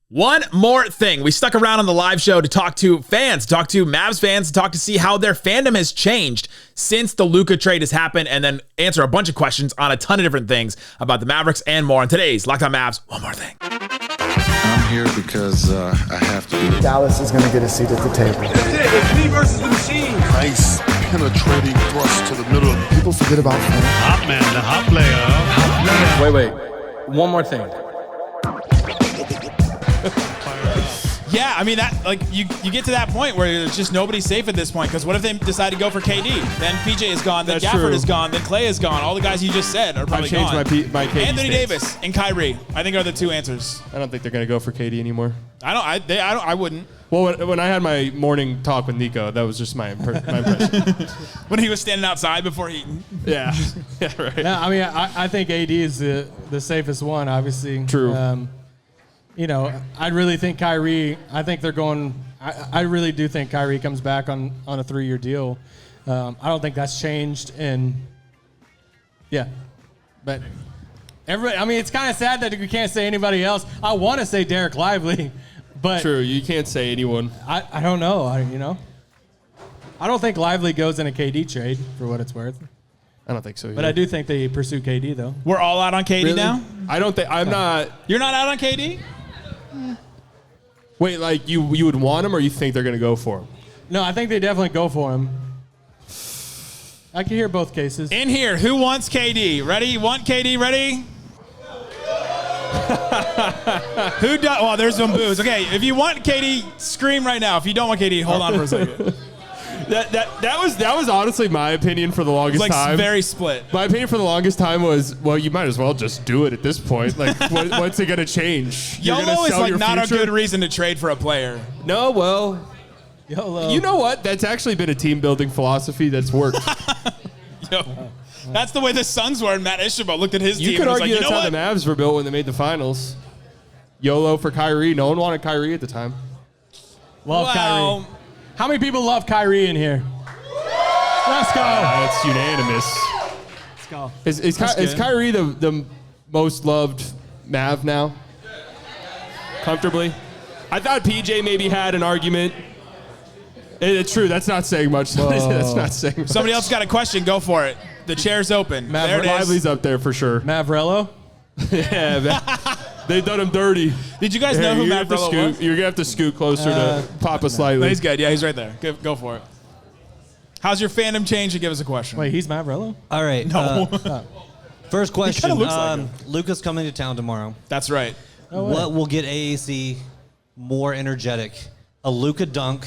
One more thing. We stuck around on the live show to talk to fans, talk to Mavs fans, to see how their fandom has changed since the Luka trade has happened, and then answer a bunch of questions on a ton of different things about the Mavericks and more on today's Locked On Mavs. One more thing. I'm here because I have to be. Dallas is going to get a seat at the table. It's me versus the machine. Nice penetrating thrust to the middle. People forget about fans. Hot man, the hot player. Wait. One more thing. Yeah, I mean, that you get to that point where there's just nobody safe at this point, because what if they decide to go for KD? Then PJ is gone, then That's Gafford true. is gone, then Clay is gone. All the guys you just said are probably gone. I've changed my KD Anthony stance. Davis and Kyrie, I think, are the two answers. I don't think they're going to go for KD anymore. I wouldn't. Well, when I had my morning talk with Nico, that was just my impression. When he was standing outside before he... Yeah, right. No, I mean, I think AD is the safest one, obviously. True. I really think Kyrie. I think they're going. I really do think Kyrie comes back on a 3-year deal. I don't think that's changed. But everybody. I mean, it's kind of sad that we can't say anybody else. I want to say Dereck Lively, but True, you can't say anyone. I don't know. I don't think Lively goes in a KD trade for what it's worth. I don't think so either. But I do think they pursue KD though. We're all out on KD Really? now? I don't think... I'm not... You're not out on KD? Wait, like you would want him, or you think they're going to go for him? No, I think they definitely go for him. I can hear both cases. In here, who wants KD? Ready? You want KD? Ready? Who does? Well, there's some boos. Okay, if you want KD, scream right now. If you don't want KD, hold on for a second. That was honestly my opinion for the longest It's time. very split. My opinion for the longest time was, well, you might as well just do it at this point. Like, what's it going to change? You're gonna YOLO is sell like your not future? a good reason to trade for a player. No, well, YOLO. you know what? That's actually been a team-building philosophy that's worked. That's the way the Suns were, and Matt Ishbia looked at his You team could and was argue like, you that's know how what? the Mavs were built when they made the finals. YOLO for Kyrie. No one wanted Kyrie at the time. Love Kyrie. How many people love Kyrie in here? Let's go. That's unanimous. Let's go. Is Kyrie the most loved Mav now? Comfortably? I thought PJ maybe had an argument. It's true. That's not saying much. That's not saying much. Somebody else got a question. Go for it. The chair's open. There it is. Lively's up there for sure. Mavrello? Yeah, they've done him dirty. Did you guys know who Matt Barlow was? You're going to have to scoot closer to Papa slightly. He's good. Yeah, he's right there. Go for it. How's your fandom changed? And give us a question. Wait, he's Mavrello? All right. No. First question. looks like him. Luka's coming to town tomorrow. That's right. What will get AAC more energetic? A Luka dunk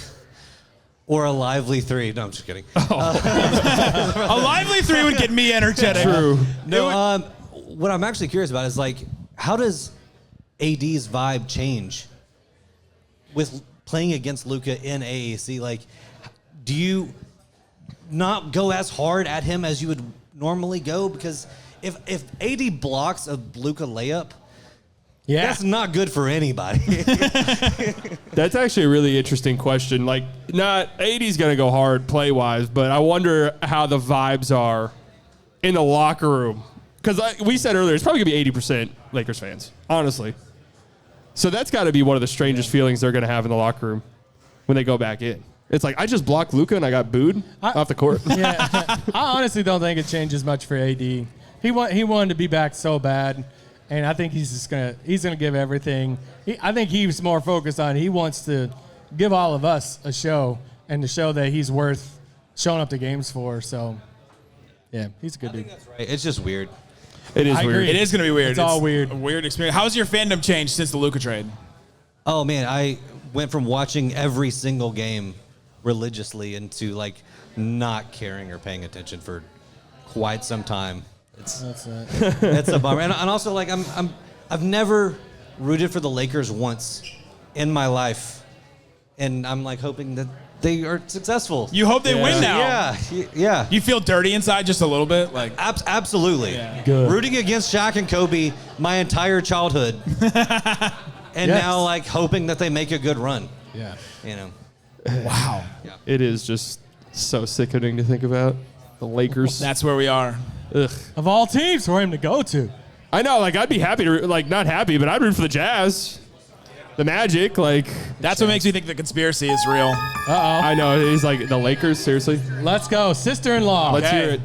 or a lively 3? No, I'm just kidding. A lively 3 would get me energetic. True. No, what I'm actually curious about is, like, how does AD's vibe change with playing against Luka in AAC? Like, do you not go as hard at him as you would normally go? Because if AD blocks a Luka layup, that's not good for anybody. That's actually a really interesting question. Like, not AD's going to go hard play-wise, but I wonder how the vibes are in the locker room. Because we said earlier, it's probably going to be 80% Lakers fans, honestly. So that's got to be one of the strangest feelings they're going to have in the locker room when they go back in. It's like, I just blocked Luka and I got booed off the court. Yeah, I honestly don't think it changes much for AD. He wanted to be back so bad, and I think he's gonna give everything. I think he's more focused on, he wants to give all of us a show and to show that he's worth showing up to games for. So, yeah, he's a good dude. That's right. It's just weird. It is I weird. agree. It is going to be weird. It's all weird. A weird experience. How's your fandom changed since the Luka trade? Oh, man, I went from watching every single game religiously into, like, not caring or paying attention for quite some time. It's a bummer. And also, like, I've never rooted for the Lakers once in my life, and I'm, like, hoping that they are successful. You hope they win now. Yeah. You feel dirty inside just a little bit? Like, Absolutely. Yeah. Good. Rooting against Shaq and Kobe my entire childhood. And now, like, hoping that they make a good run. Yeah. You know. wow. It is just so sickening to think about. The Lakers. That's where we are. Ugh. Of all teams for him to go to. I know, like, I'd be happy to, like, not happy, but I'd root for the Jazz. the Magic, like That's what makes me think the conspiracy is real. I know he's like the Lakers. Seriously, Let's go, sister-in-law. let's hear it.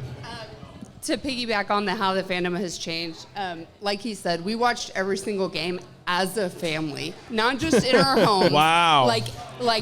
To piggyback on how the fandom has changed, like he said, we watched every single game as a family, not just in our homes. Wow.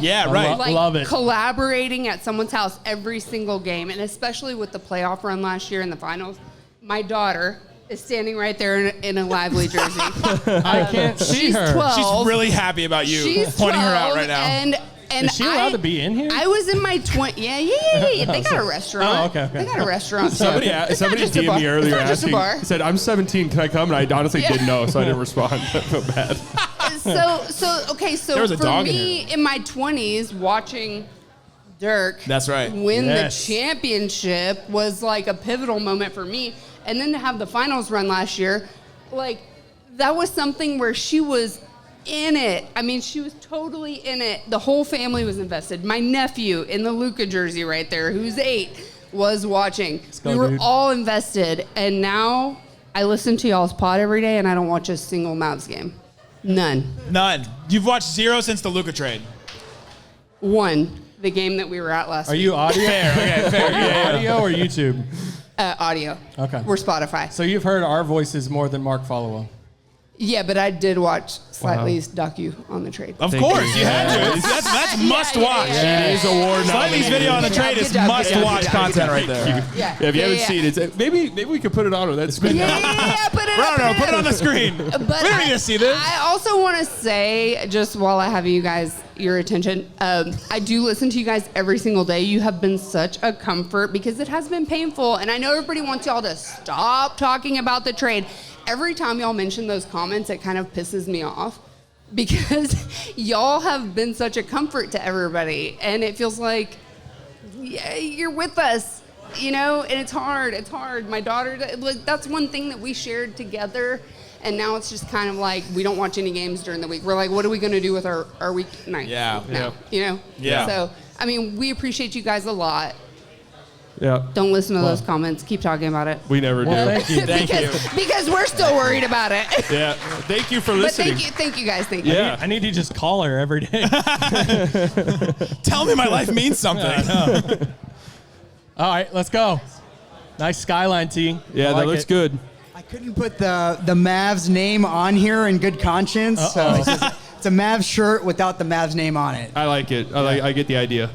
Yeah, right. Like Love it. collaborating at someone's house every single game, and especially with the playoff run last year in the finals. My daughter is standing right there in a Lively jersey. I can't see She's her. 12. She's really happy about you She's pointing her out 12, right now. And Is she allowed to be in here? I was in my 20s. Yeah. They got a restaurant. Oh, okay. They got a restaurant. Somebody It's not just a DM'd bar. me earlier It's not just a asking. bar. He said, "I'm 17. Can I come?" And I honestly didn't know, so I didn't respond. I feel bad. So There was a for dog in me in my 20s watching Dirk That's right. win Yes. the championship was like a pivotal moment for me. And then to have the finals run last year, like that was something where she was in it. I mean, she was totally in it. The whole family was invested. My nephew in the Luka jersey right there, who's 8, was watching. go, We were dude. all invested. And now I listen to y'all's pod every day and I don't watch a single Mavs game. None. None. You've watched 0 since the Luka trade. 1, the game that we were at last Are week. you audio? Fair. Okay, fair. Yeah. Audio or YouTube? Audio. Okay. We're Spotify. So you've heard our voices more than Mark Follow. Yeah, but I did watch Slightly's docu on the trade. Of course, you had to. That's must watch. It is award Slightly's video on the Good job, trade good is job, must good job, watch good job, content good right there. Yeah. If you haven't seen it, maybe we could put it on. That's good. Yeah, put it up. No, put it on the screen. But We don't need to see this. I also want to say, just while I have you guys, your attention, I do listen to you guys every single day. You have been such a comfort because it has been painful. And I know everybody wants y'all to stop talking about the trade. Every time y'all mention those comments, it kind of pisses me off because y'all have been such a comfort to everybody. And it feels like you're with us, you know, and it's hard. It's hard. My daughter, like, that's one thing that we shared together. And now it's just kind of like we don't watch any games during the week. We're like, what are we going to do with our weeknight? Yeah. Now, you know? Yeah. So, I mean, we appreciate you guys a lot. Yeah, Don't listen to those comments. Keep talking about it. we never do. Thank you. because we're still worried about it. Yeah, thank you for But listening. thank you guys. Thank you. Yeah. I need to just call her every day. Tell me my life means something. All right, let's go. Nice skyline tee. Yeah, I that like looks it. good. I couldn't put the Mavs name on here in good conscience. So it's a Mavs shirt without the Mavs name on it. I like it. I get the idea.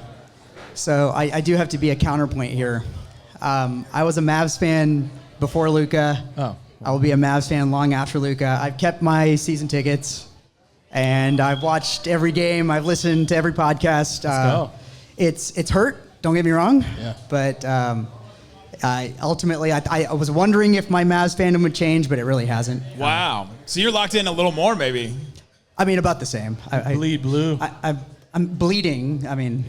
So I do have to be a counterpoint here. I was a Mavs fan before Luka. Oh. I will be a Mavs fan long after Luka. I've kept my season tickets, and I've watched every game. I've listened to every podcast. go. It's hurt. Don't get me wrong. Yeah. But I was wondering if my Mavs fandom would change, but it really hasn't. Wow. So you're locked in a little more, maybe. I mean, about the same. Bleed blue. I'm bleeding. I mean,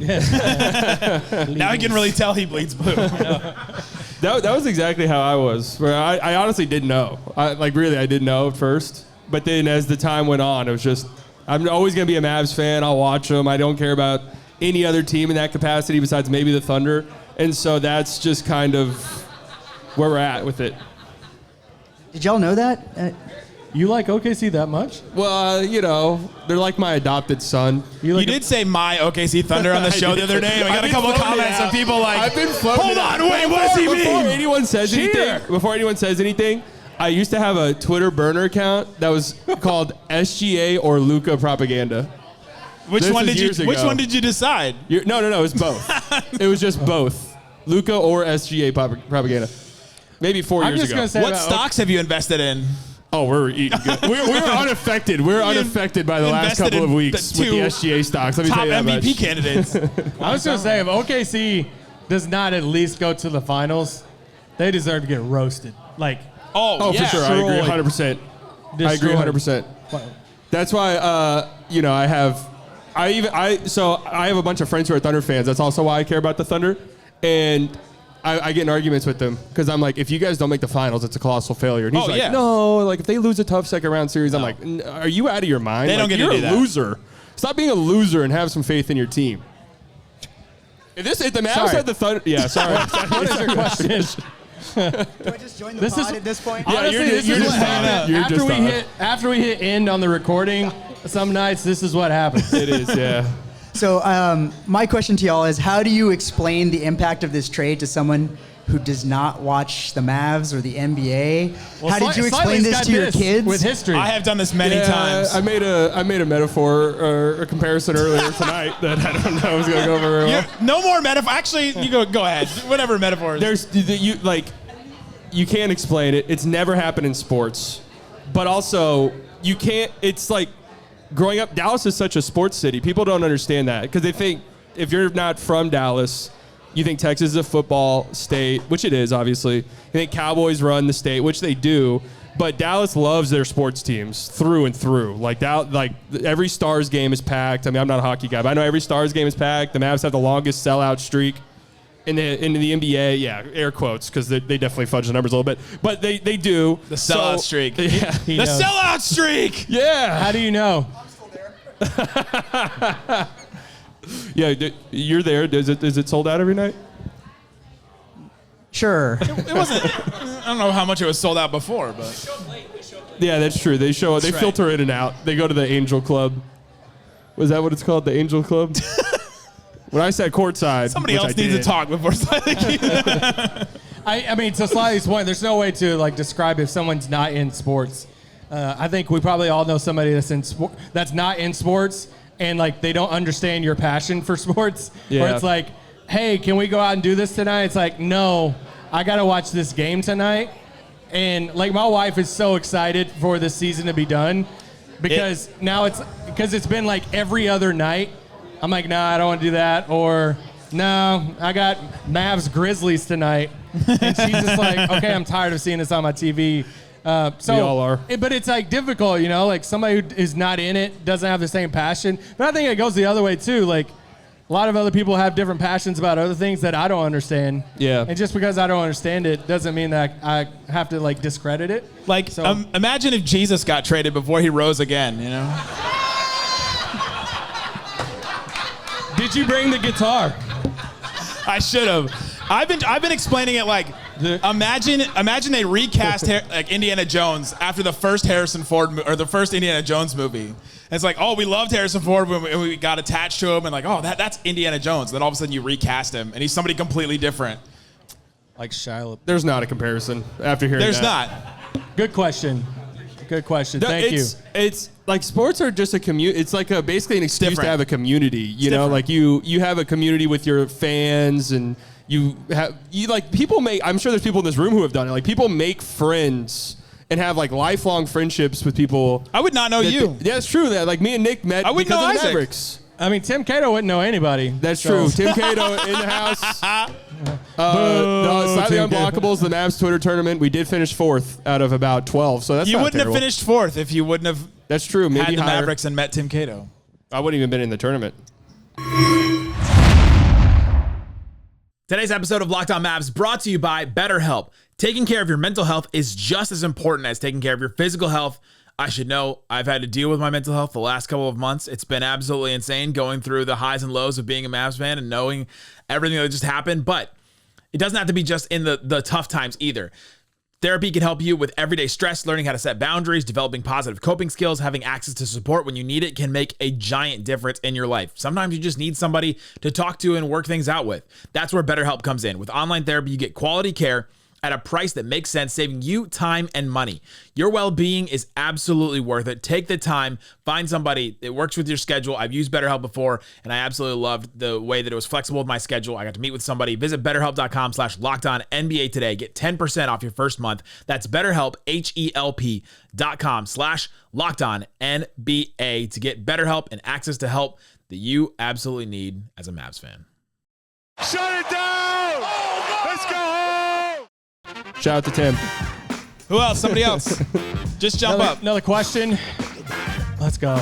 Now you can really tell he bleeds blue. That was exactly how I was. Where I honestly didn't know. I didn't know at first. But then as the time went on, it was just, I'm always going to be a Mavs fan. I'll watch them. I don't care about any other team in that capacity besides maybe the Thunder. And so that's just kind of where we're at with it. did y'all know that? You like OKC that much? Well, they're like my adopted son. You did say my OKC Thunder on the show the other day. We got a couple of comments of people like, I've been floating hold it on, out. wait, what does he Before mean? anyone says anything, I used to have a Twitter burner account that was called SGA or Luka Propaganda. Which This one is did years you? Which ago. one did you decide? No, it was both. It was just both. Luka or SGA Propaganda. Maybe 4 I'm years just ago. gonna say What about stocks have you invested in? Oh, we're eating good. We're unaffected. We're unaffected by the last invested couple of in weeks the with the two SGA stocks. Let me Top tell you that MVP much. candidates. I was going to say, if OKC does not at least go to the finals, they deserve to get roasted. Like, Oh, yeah. for sure. I agree 100%. I agree destroyed. 100%. That's why, I have a bunch of friends who are Thunder fans. That's also why I care about the Thunder. And I get in arguments with them because I'm like, if you guys don't make the finals, it's a colossal failure. And he's like, yeah. no, like if they lose a tough second round series, I'm like, are you out of your mind? They don't Like, get to you're do a that. loser. Stop being a loser and have some faith in your team. If the Mavs Sorry. had the Thunder, yeah, sorry. What is your question? Do I just join the pod at this point? Yeah, Honestly, you're this is just what happens. on. After we hit end on the recording, some nights this is what happens. It is, yeah. So my question to y'all is, how do you explain the impact of this trade to someone who does not watch the Mavs or the NBA? Well, how did you explain this to your kids? With history? I have done this many times. I made a metaphor or a comparison earlier tonight that I don't know is going to go over very well. No more metaphor. Actually, you go ahead. Whatever metaphors. You can't explain it. It's never happened in sports. But also, you can't. It's like growing up. Dallas is such a sports city. People don't understand that because they think if you're not from Dallas, you think Texas is a football state, which it is, obviously. You think Cowboys run the state, which they do. But Dallas loves their sports teams through and through. Like every Stars game is packed. I mean, I'm not a hockey guy, but I know every Stars game is packed. The Mavs have the longest sellout streak in the NBA. Yeah, air quotes, because they definitely fudge the numbers a little bit. But they do. The sellout streak. Yeah. The sellout streak! Yeah. How do you know? Yeah, you're there. Is it sold out every night? Sure. It wasn't. I don't know how much it was sold out before, but. Yeah, that's true. They show. They right. filter in and out. They go to the Angel Club. Was that what it's called? The Angel Club? When I said courtside. Somebody else needs to talk before Slightly. I mean, to Slightly's point, there's no way to describe if someone's not in sports. I think we probably all know somebody that's not in sports. And they don't understand your passion for sports. Yeah. Where it's like, hey, can we go out and do this tonight? It's like, no, I got to watch this game tonight. And my wife is so excited for this season to be done because it's been every other night. I'm like, nah, I don't want to do that. Or, no, I got Mavs Grizzlies tonight. And she's just like, okay, I'm tired of seeing this on my TV. So we all are. But it's difficult, somebody who is not in it doesn't have the same passion. But I think it goes the other way too. A lot of other people have different passions about other things that I don't understand. Yeah. And just because I don't understand it doesn't mean that I have to discredit it. Imagine if Jesus got traded before he rose again, Did you bring the guitar? I should have. I've been explaining it imagine they recast Indiana Jones after the first Harrison Ford or the first Indiana Jones movie. And it's we loved Harrison Ford and we got attached to him and that's Indiana Jones. And then all of a sudden you recast him and he's somebody completely different. Like Shia. There's not a comparison after hearing There's that. not. Good question. Thank you. It's sports are just a community. It's basically an excuse to have a community. You have a community with your fans and people make. I'm sure there's people in this room who have done it. People make friends and have lifelong friendships with people. I would not know you. Yeah, it's true. That me and Nick met I wouldn't because know of the Isaac. Mavericks. I mean, Tim Cato wouldn't know anybody. That's true. Tim Cato in the house. Slightly Unblockables, the Mavs Twitter tournament. We did finish 4th out of about 12, so that's you not wouldn't terrible. have finished 4th if you wouldn't have. That's true. Maybe had the higher. Mavericks and met Tim Cato. I wouldn't even been in the tournament. Today's episode of Locked On Mavs brought to you by BetterHelp. Taking care of your mental health is just as important as taking care of your physical health. I should know I've had to deal with my mental health the last couple of months. It's been absolutely insane going through the highs and lows of being a Mavs fan and knowing everything that just happened. But it doesn't have to be just in the tough times either. Therapy can help you with everyday stress, learning how to set boundaries, developing positive coping skills, having access to support when you need it can make a giant difference in your life. Sometimes you just need somebody to talk to and work things out with. That's where BetterHelp comes in. With online therapy, you get quality care at a price that makes sense, saving you time and money. Your well-being is absolutely worth it. Take the time, find somebody that works with your schedule. I've used BetterHelp before, and I absolutely loved the way that it was flexible with my schedule. I got to meet with somebody. Visit BetterHelp.com/LockedOnNBA today. Get 10% off your first month. That's BetterHelp, HELP.com/LockedOnNBA to get BetterHelp and access to help that you absolutely need as a Mavs fan. Shut it down! Let's go home! Shout out to Tim. Who else? Somebody else. Just jump up. Another question. Let's go.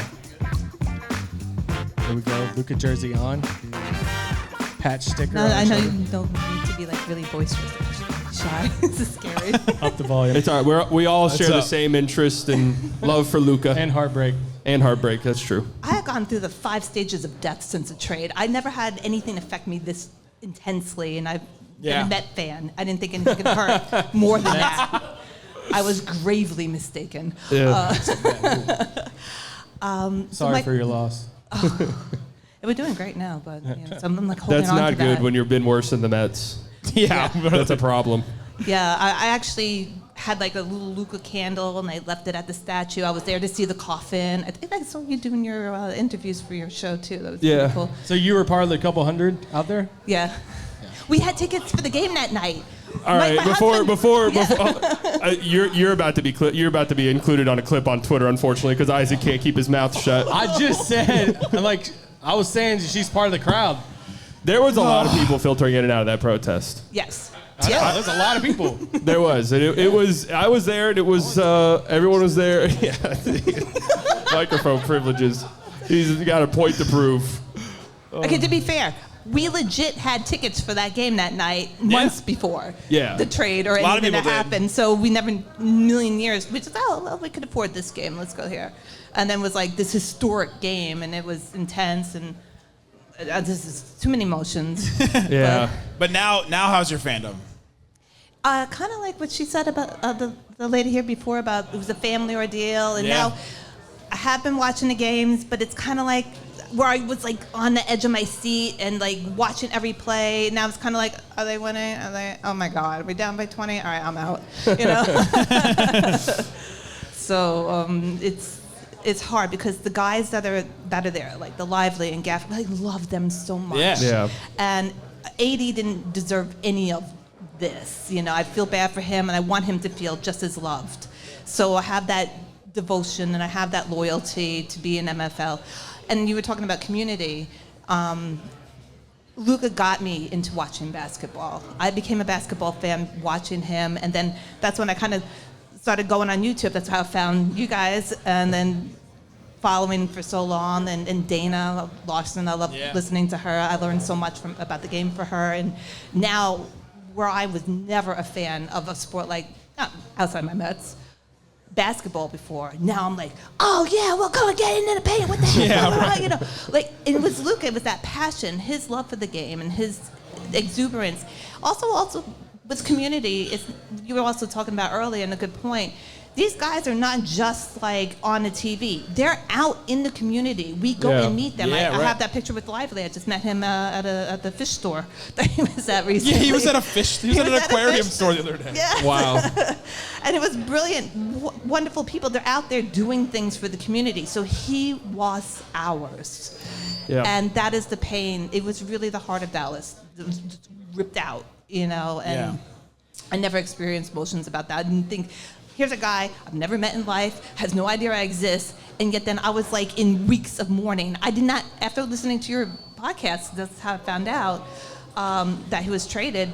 Here we go. Luka jersey on. Patch sticker. No, on I know shoulder. you don't need to be really boisterous. Shy. This is scary. Up the volume. It's all right. We all share the same interest and love for Luka. And heartbreak. And heartbreak. That's true. I have gone through the 5 stages of death since the trade. I never had anything affect me this intensely, and I've than a Met fan. I didn't think anything could hurt more than that. I was gravely mistaken. Yeah. Sorry for your loss. We're doing great now, but so I'm like holding That's on not to good that. when you've been worse than the Mets. Yeah. That's a problem. Yeah, I actually had like a little Luka candle, and I left it at the statue. I was there to see the coffin. I think I saw you doing your interviews for your show too. That was pretty cool. So you were part of the couple hundred out there? Yeah. We had tickets for the game that night. All right, before you're about to be you're about to be included on a clip on Twitter, unfortunately, because Isaac can't keep his mouth shut. I just said, I was saying she's part of the crowd. There was a lot of people filtering in and out of that protest. Yes. There's a lot of people. There was. It was. I was there, and it was. Everyone was there. Yeah. Microphone privileges. He's got a point to prove. Okay, to be fair, we legit had tickets for that game that night months before the trade or anything that happened. So we never, million years, we just, we could afford this game. Let's go here. And then it was like this historic game, and it was intense, and this is too many emotions. Yeah. But now how's your fandom? Kind of like what she said about the lady here before about it was a family ordeal, and now I have been watching the games, but it's kind of like where I was like on the edge of my seat and like watching every play. Now it's kind of like, are they winning? Are they? Oh my God, are we down by 20? All right, I'm out. You know. So it's hard because the guys that are there, like the Lively and Gafford, I love them so much. Yeah. And AD didn't deserve any of this. You know, I feel bad for him, and I want him to feel just as loved. So I have that devotion and I have that loyalty to be in MFL. And you were talking about community. Luka got me into watching basketball. I became a basketball fan watching him, and then that's when I kind of started going on YouTube. That's how I found you guys, and then following for so long. And Dana Larson, I love listening to her. I learned so much about the game for her, and now where I was never a fan of a sport like, outside my Mets, basketball before. Now I'm like, oh yeah, we're gonna get into the paint. What the heck? You know, like it was Luka. It was that passion, his love for the game, and his exuberance. Also with community. You were also talking about earlier, and a good point. These guys are not just like on the TV. They're out in the community. We go and meet them. I have that picture with Lively. I just met him at the fish store that he was at recently. Yeah, he was at an aquarium store the other day. Yeah. Wow. And it was brilliant, wonderful people. They're out there doing things for the community. So he was ours. Yeah. And that is the pain. It was really the heart of Dallas. It was just ripped out, you know. And I never experienced emotions about that. I didn't think, here's a guy I've never met in life, has no idea I exist, and yet then I was like in weeks of mourning. I did not, after listening to your podcast, that's how I found out that he was traded.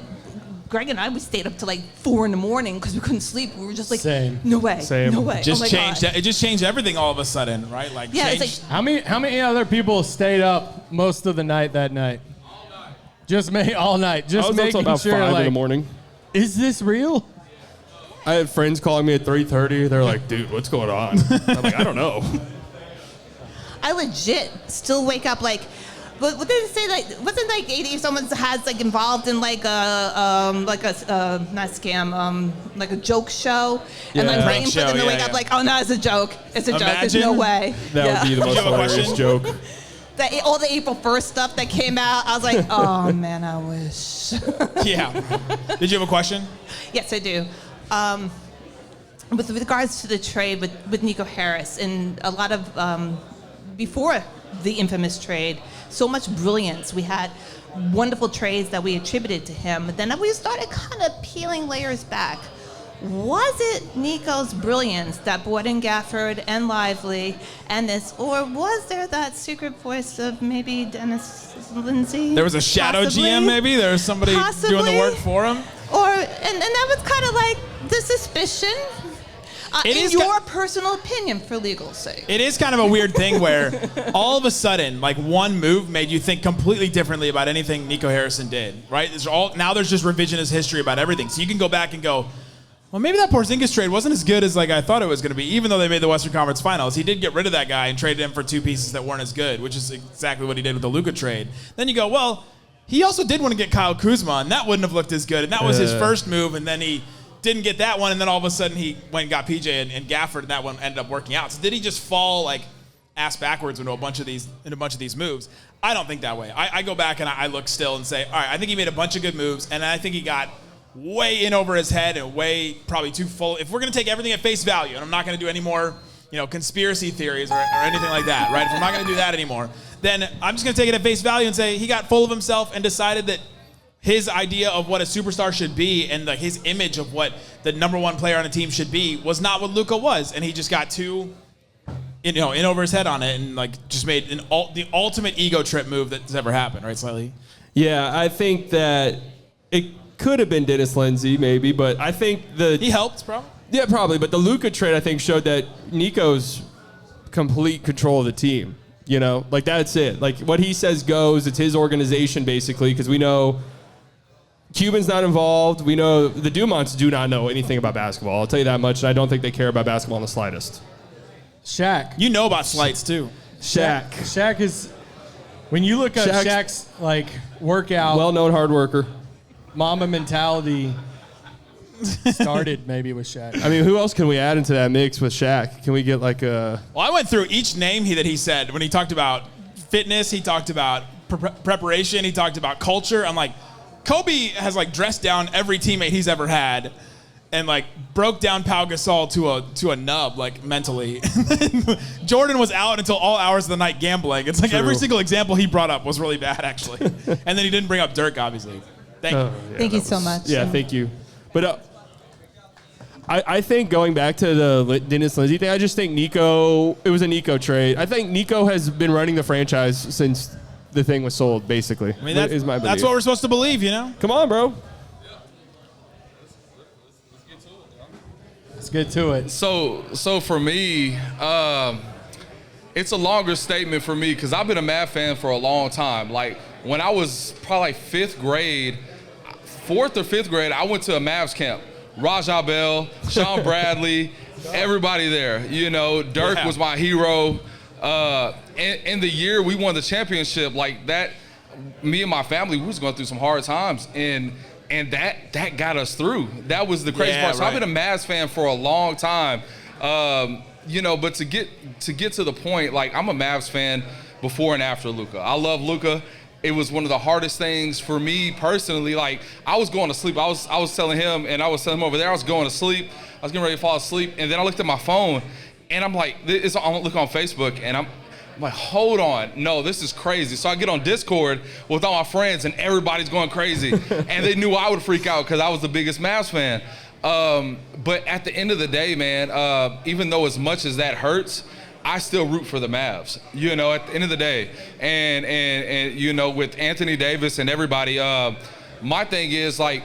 Greg and I, we stayed up to like 4 a.m. because we couldn't sleep. We were just like, no way, no way. It just changed everything all of a sudden, right? Like, it's like, how many other people stayed up most of the night that night? Just all night, just making about sure. 5 like, in the morning. Is this real? I had friends calling me at 3:30. They're like, dude, what's going on? I'm like, I don't know. I legit still wake up like, what did it say? Like, wasn't like 80 if someone has like involved in like a not scam, like a joke show, and like waiting for them to wake up like, oh no, it's a joke. It's a joke. There's no way. That would be the most hilarious joke. All the April 1st stuff that came out, I was like, oh man, I wish. Yeah. Did you have a question? Yes, I do. With regards to the trade with Nico Harris, and a lot of, before the infamous trade, so much brilliance. We had wonderful trades that we attributed to him, but then we started kind of peeling layers back. Was it Nico's brilliance that brought in Gafford and Lively and this, or was there that secret voice of maybe Dennis Lindsay? There was a shadow GM, maybe? There was somebody doing the work for him? And that was kind of like the suspicion. In your personal opinion, for legal sake. It is kind of a weird thing where all of a sudden, like one move made you think completely differently about anything Nico Harrison did, right? Now there's just revisionist history about everything. So you can go back and go, well, maybe that Porzingis trade wasn't as good as like I thought it was going to be, even though they made the Western Conference Finals. He did get rid of that guy and traded him for 2 pieces that weren't as good, which is exactly what he did with the Luka trade. Then you go, well, he also did want to get Kyle Kuzma, and that wouldn't have looked as good. And that was his first move, and then he didn't get that one, and then all of a sudden he went and got PJ and Gafford, and that one ended up working out. So did he just fall like ass backwards into a bunch of these moves? I don't think that way. I go back and I look still and say, all right, I think he made a bunch of good moves, and I think he got way in over his head and way probably too full. If we're going to take everything at face value, and I'm not going to do any more, conspiracy theories or anything like that, right? If I'm not going to do that anymore, then I'm just going to take it at face value and say he got full of himself and decided that his idea of what a superstar should be and like his image of what the number one player on a team should be was not what Luka was, and he just got too in over his head on it and like just made the ultimate ego trip move that's ever happened, right, Slightly? Yeah, I think that it could have been Dennis Lindsey maybe, but I think he helped probably. Yeah, probably, but the Luka trade I think showed that Nico's complete control of the team. Like that's it. Like what he says goes. It's his organization basically, because we know Cuban's not involved. We know the Dumonts do not know anything about basketball. I'll tell you that much. And I don't think they care about basketball in the slightest. Shaq. You know about slights too. Shaq is, when you look at Shaq's like workout, well-known hard worker, Mamba mentality started maybe with Shaq. I mean, who else can we add into that mix with Shaq? Can we get like a... Well, I went through each name that he said. When he talked about fitness, he talked about preparation, he talked about culture. I'm like, Kobe has like dressed down every teammate he's ever had and like broke down Pau Gasol to a nub, like mentally. Jordan was out until all hours of the night gambling. It's like every single example he brought up was really bad, actually. And then he didn't bring up Dirk, obviously. Thank you so much. Yeah, thank you. But I think going back to the Dennis Lindsey thing, I just think it was a Nico trade. I think Nico has been running the franchise since the thing was sold, basically. I mean, that's what we're supposed to believe, Come on, bro. Let's get to it. So for me, it's a longer statement for me because I've been a Mavs fan for a long time. Like when I was probably like 4th or 5th grade, I went to a Mavs camp. Rajah Bell, Sean Bradley, everybody there. Dirk was my hero. In the year we won the championship, like that, me and my family, we was going through some hard times, and that got us through. That was the crazy part. So I've been a Mavs fan for a long time. But to get to the point, like I'm a Mavs fan before and after Luka. I love Luka. It was one of the hardest things for me personally. Like I was going to sleep. I was telling him, and I was telling him over there, I was going to sleep. I was getting ready to fall asleep, and then I looked at my phone, and I'm like, I look on Facebook, and I'm like, hold on, no, this is crazy. So I get on Discord with all my friends, and everybody's going crazy, and they knew I would freak out because I was the biggest Mavs fan. But at the end of the day, man, even though as much as that hurts, I still root for the Mavs, at the end of the day. And with Anthony Davis and everybody, my thing is, like,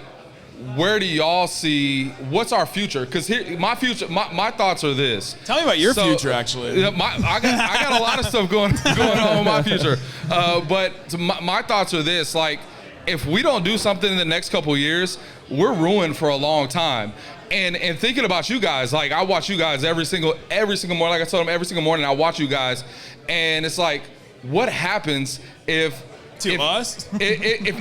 where do y'all see, what's our future? Because my my thoughts are this. Tell me about your future, actually. I got a lot of stuff going on with my future. But my thoughts are this, like, if we don't do something in the next couple of years, we're ruined for a long time. And thinking about you guys, like I watch you guys every single morning. Like I told them, every single morning I watch you guys, and it's like, what happens if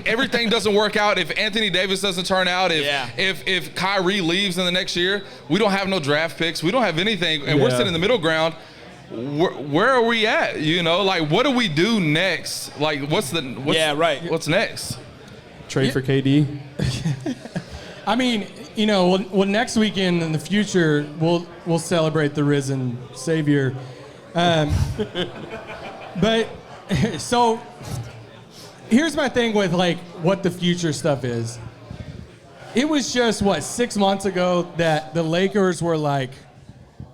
everything doesn't work out? If Anthony Davis doesn't turn out, if Kyrie leaves in the next year, we don't have no draft picks, we don't have anything, and we're sitting in the middle ground. Where are we at? Like what do we do next? Like what's next? Trade for KD. I mean, well, next weekend in the future, we'll celebrate the risen Savior. But so here's my thing with like what the future stuff is. It was just 6 months ago that the Lakers were like,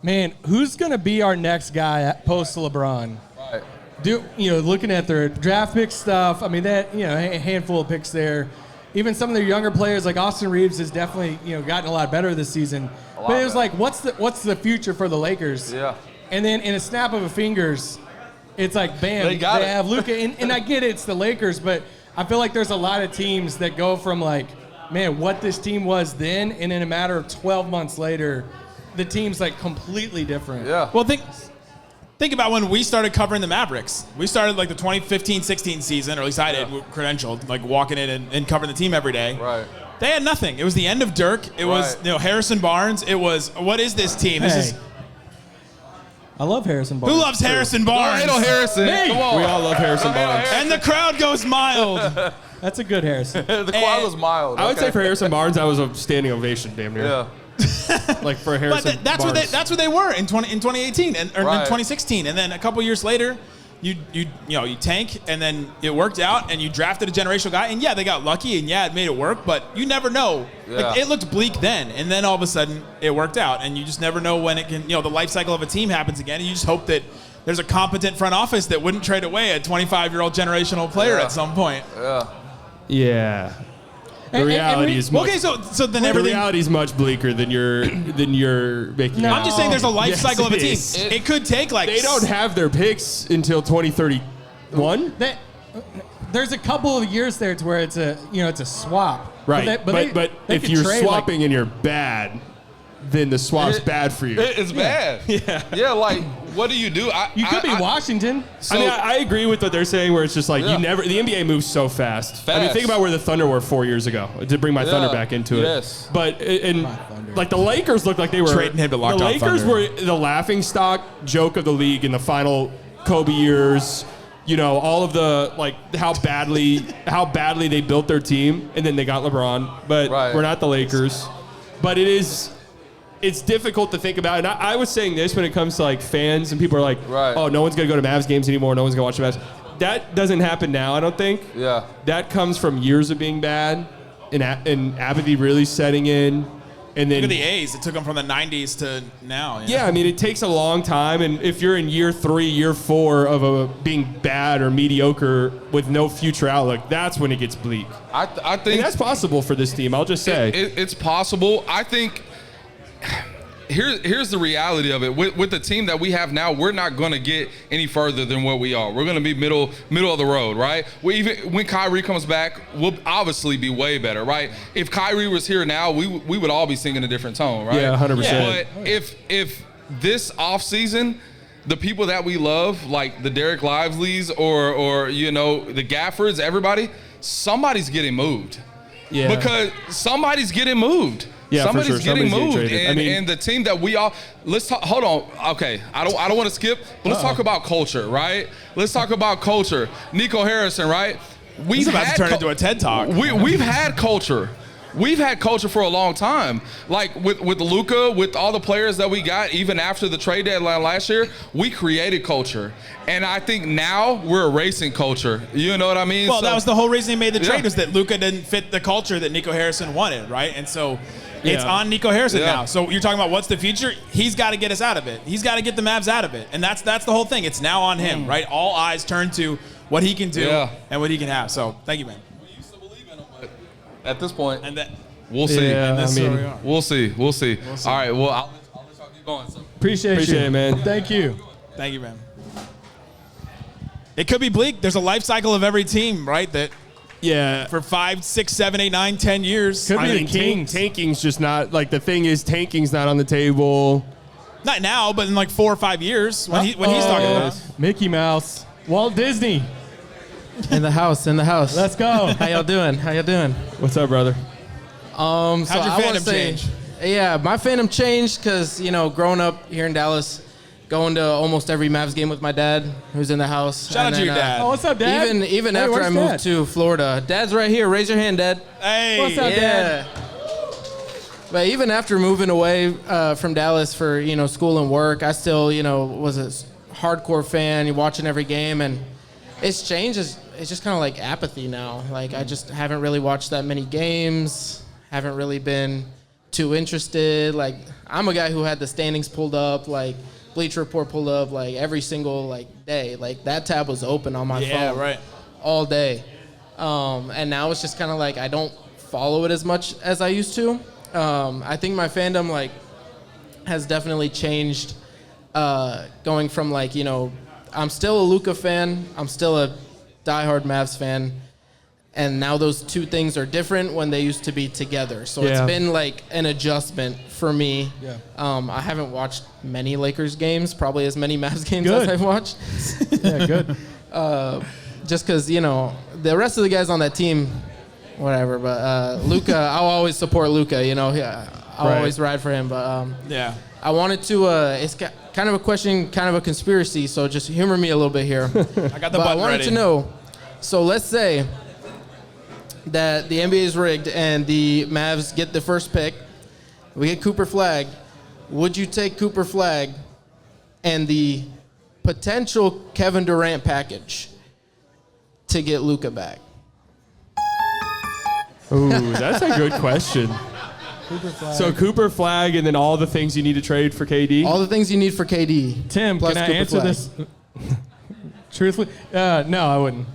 man, who's gonna be our next guy post LeBron? Right. Looking at their draft pick stuff. I mean, that a handful of picks there. Even some of their younger players, like Austin Reeves, has definitely gotten a lot better this season. But it was like, what's the future for the Lakers? Yeah. And then in a snap of a fingers, it's like, bam, they have Luka. And I get it's the Lakers, but I feel like there's a lot of teams that go from like, man, what this team was then, and in a matter of 12 months later, the team's like completely different. Yeah. Well, Think about when we started covering the Mavericks. We started like the 2015-16 season, or at least I did, credentialed, like walking in and covering the team every day. Right. They had nothing. It was the end of Dirk. It was Harrison Barnes. It was, what is this team? This is. I love Harrison Barnes. Who loves Harrison Barnes? Ain't no Harrison. Me. Come on. We all love Harrison Barnes. And the crowd goes mild. That's a good Harrison. The crowd was mild. I would okay. say for Harrison Barnes, that was a standing ovation, damn near. Yeah. Like for Harrison But Barnes. that's what they were in 2018 or in Right. 2016, and then a couple years later, you tank, and then it worked out, and you drafted a generational guy, and they got lucky, and it made it work, but you never know. Like, it looked bleak then, and then all of a sudden it worked out, and you just never know when it can. The life cycle of a team happens again, and you just hope that there's a competent front office that wouldn't trade away a 25-year-old generational player at some point. Yeah. The reality is much. Okay, so then the everything. reality is much bleaker than you're making. No, it. I'm just saying there's a life Yes, cycle of a it team. is. It could take like. They don't have their picks until 2031. There's a couple of years there to where it's a swap. Right, but they if could you're trade, swapping and you're bad, then the swap's bad for you. It's bad. Yeah, like, what do you do? You could be Washington. I mean, I agree with what they're saying, where it's just like the NBA moves so fast. I mean, think about where the Thunder were 4 years ago. To bring my Thunder back into it. Yes. But like the Lakers looked like they were trading him to Locked The On Lakers Thunder. were the laughing stock joke of the league in the final Kobe years. All of the how badly they built their team, and then they got LeBron. But we're not the Lakers. But it's difficult to think about. And I was saying this when it comes to fans, and people are like, oh, no one's going to go to Mavs games anymore. No one's going to watch the Mavs. That doesn't happen now, I don't think. Yeah. That comes from years of being bad and apathy really setting in. And then Look at the A's. It took them from the 90s to now. I mean, it takes a long time. And if you're in year 3, year 4 of being bad or mediocre with no future outlook, that's when it gets bleak. I think and that's possible for this team, I'll just say. It's possible. I think here's the reality of it. With the team that we have now, we're not going to get any further than what we are. We're going to be middle of the road, right? Even when Kyrie comes back, we'll obviously be way better, right? If Kyrie was here now, we would all be singing a different tone, right? Yeah, 100%. But if this offseason, the people that we love, like the Dereck Lively's or the Gaffords, everybody, somebody's getting moved. Yeah. Because somebody's getting moved. Yeah, somebody's for sure. getting Somebody's moved, getting traded. and the team that we all let's talk. Hold on, okay. I don't want to skip, but let's talk about culture, right? Let's talk about culture. Nico Harrison, right? He's about to turn into a TED Talk. We've had culture. We've had culture for a long time. Like with Luka, with all the players that we got, even after the trade deadline last year, we created culture. And I think now we're erasing culture. You know what I mean? Well, that was the whole reason he made the trade, was that Luka didn't fit the culture that Nico Harrison wanted, right? And so it's on Nico Harrison now. So you're talking about what's the future? He's got to get us out of it. He's got to get the Mavs out of it. And that's the whole thing. It's now on him, right? All eyes turn to what he can do and what he can have. So thank you, man. At this point, and that we'll see. Yeah, we'll see. All right. Well, I'll let y'all keep going. So. Appreciate you, it, man. Thank you. Thank you, man. It could be bleak. There's a life cycle of every team, right? That for 5, 6, 7, 8, 9, 10 years. Could be the think Kings. tanking's just not the thing is tanking's not on the table. Not now, but in 4 or 5 years when he's talking about Mickey Mouse, Walt Disney. In the house. Let's go. How y'all doing? What's up, brother? How'd your fandom change? Yeah, my fandom changed because, growing up here in Dallas, going to almost every Mavs game with my dad, who's in the house. Shout out to your dad. Oh, what's up, Dad? Even Hey, after where's I moved Dad? to Florida. Dad's right here. Raise your hand, Dad. Hey. What's up, Dad? But even after moving away from Dallas for, school and work, I still, was a hardcore fan, watching every game. And it's changed. It's just kind of like apathy now. I just haven't really watched that many games. Haven't really been too interested. I'm a guy who had the standings pulled up, Bleacher Report pulled up, every single, day. That tab was open on my phone. Yeah, right. All day. And now it's just kind of I don't follow it as much as I used to. I think my fandom, has definitely changed, going from, I'm still a Luka fan. I'm still a diehard Mavs fan. And now those two things are different when they used to be together. So it's been like an adjustment for me. Yeah. I haven't watched many Lakers games, probably as many Mavs games as I've watched. Yeah, good. Just because, the rest of the guys on that team, whatever. But Luka, I'll always support Luka. I'll always ride for him. But I wanted to. It's kind of a question, kind of a conspiracy. So just humor me a little bit here. I got the button I wanted ready. to know. So let's say that the NBA is rigged and the Mavs get the first pick. We get Cooper Flag. Would you take Cooper Flag and the potential Kevin Durant package to get Luka back? Ooh, that's a good question. So Cooper Flag and then all the things you need to trade for KD? All the things you need for KD. Tim, plus can I Cooper answer Flag. this truthfully? No, I wouldn't.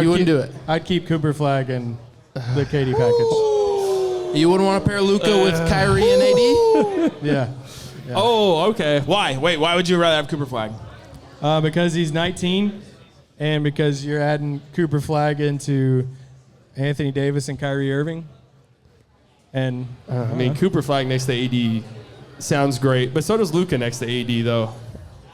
You wouldn't do it? I'd keep Cooper Flag and the KD package. You wouldn't want to pair Luka with Kyrie and AD? Yeah. Oh, okay. Why? Wait, why would you rather have Cooper Flag? Because he's 19, and because you're adding Cooper Flag into Anthony Davis and Kyrie Irving. And Cooper Flag next to AD sounds great, but so does Luka next to AD, though.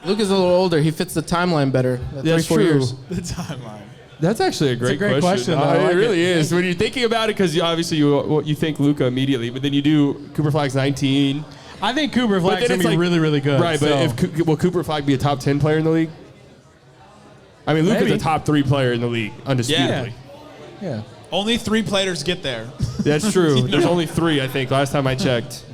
Luka's a little older. He fits the timeline better. That's 3-4 true. years. The timeline. That's actually a great question. though. It really is. When you're thinking about it, because obviously you think Luka immediately, but then you do Cooper Flag's 19. I think Cooper Flag's going to be really, really good. Right, but will Cooper Flag be a top 10 player in the league? I mean, Luka's Maybe. a top 3 player in the league, undisputedly. Yeah. Only 3 players get there. That's true. There's only 3, I think, last time I checked.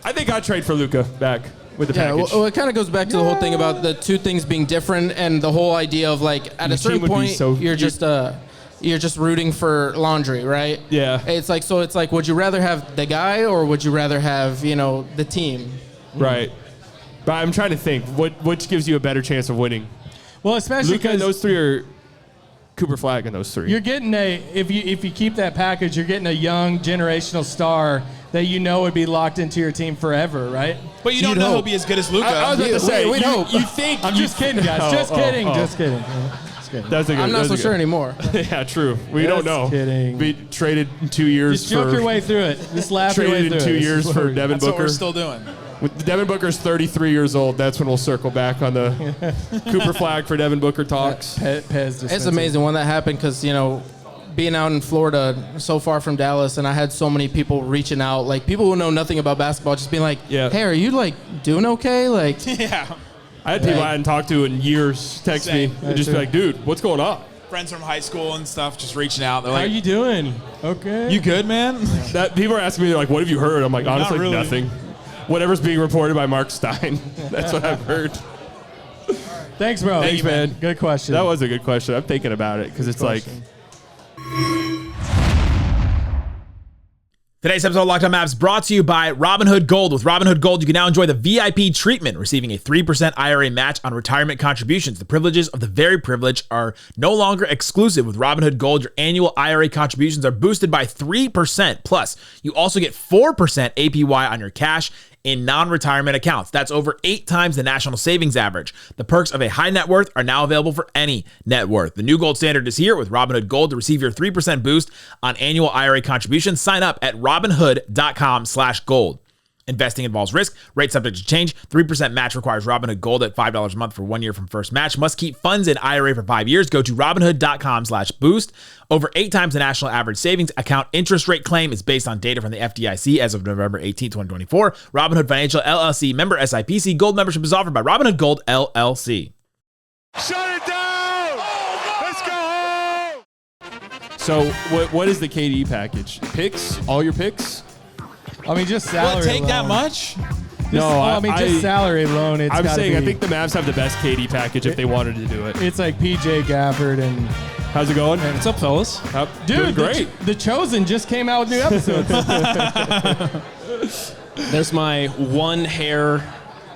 I think I'd trade for Luka back with the package. Well, it kind of goes back to the whole thing about the two things being different and the whole idea of like at a certain point you're just rooting for laundry, right? Yeah. It's like would you rather have the guy or would you rather have, the team? Right. But I'm trying to think, which gives you a better chance of winning? Well, especially Luka and because those 3 are Cooper Flag and those 3. you're getting if you keep that package, you're getting a young generational star that would be locked into your team forever, right? But you don't know he'll be as good as Luka. I was about to say, we'd hope. you think... I'm just kidding, guys. Just kidding. Just kidding. That's a good, I'm not that's so a sure good. anymore. Yeah, true. We don't know. kidding. Be traded in 2 years Just joke for... your way through it. Just laugh your way Traded through in it. 2 years for Devin That's Booker. what we're still doing. With Devin Booker's 33 years old, that's when we'll circle back on the Cooper Flag for Devin Booker talks. It's amazing when that happened because, being out in Florida, so far from Dallas, and I had so many people reaching out, like people who know nothing about basketball, just being like, "Hey, are you like doing okay?" Like, yeah. I had people I hadn't talked to in years text me and just be like, "Dude, what's going on?" Friends from high school and stuff just reaching out. They're How like, you doing? Okay. You good, man? That people are asking me, they're like, "What have you heard?" I'm like, honestly, really. nothing. Whatever's being reported by Mark Stein, that's what I've heard. Thanks, bro. Thanks, man. Good question. That was a good question. I'm thinking about it because it's like. Today's episode of Locked On Mavs brought to you by Robinhood Gold. With Robinhood Gold, you can now enjoy the VIP treatment, receiving a 3% IRA match on retirement contributions. The privileges of the very privileged are no longer exclusive. With Robinhood Gold, your annual IRA contributions are boosted by 3%. Plus, you also get 4% APY on your cash in non-retirement accounts. That's over 8 times the national savings average. The perks of a high net worth are now available for any net worth. The new gold standard is here with Robinhood Gold. To receive your 3% boost on annual IRA contributions, sign up at robinhood.com/gold. Investing involves risk. Rate subject to change. 3% match requires Robinhood Gold at $5 a month for 1 year from first match. Must keep funds in IRA for 5 years. Go to robinhood.com/boost. Over 8 times the national average savings account interest rate claim is based on data from the FDIC as of November 18, 2024. Robinhood Financial LLC member SIPC. Gold membership is offered by Robinhood Gold LLC. Shut it down! Let's go home! So what is the KD package? Picks? All your picks? I mean, just salary. Will it take alone. that much? Just salary alone. It's I'm saying be, I think the Mavs have the best KD package if they wanted to do it. It's like PJ Gafford and. How's it going? What's up, fellas? Dude, great. The Chosen just came out with new episodes. There's my one hair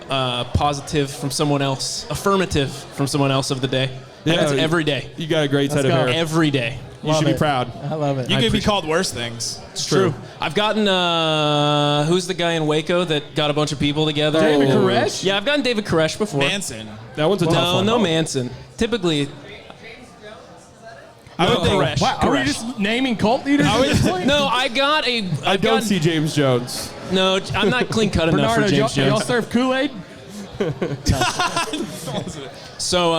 positive from someone else, affirmative from someone else of the day. That's every day. You got a great set of hair. Every day. You should be proud. I love it. You could be called worse things. It's true. I've gotten, who's the guy in Waco that got a bunch of people together? David Koresh? Yeah, I've gotten David Koresh before. Manson. That one's a tough one. No Manson. Typically. I would think. Wow, are we just naming cult leaders at this point? No, I got a. I don't see James Jones. No, I'm not clean cut enough for Bernardo, James y'all Jones. serve Kool-Aid? So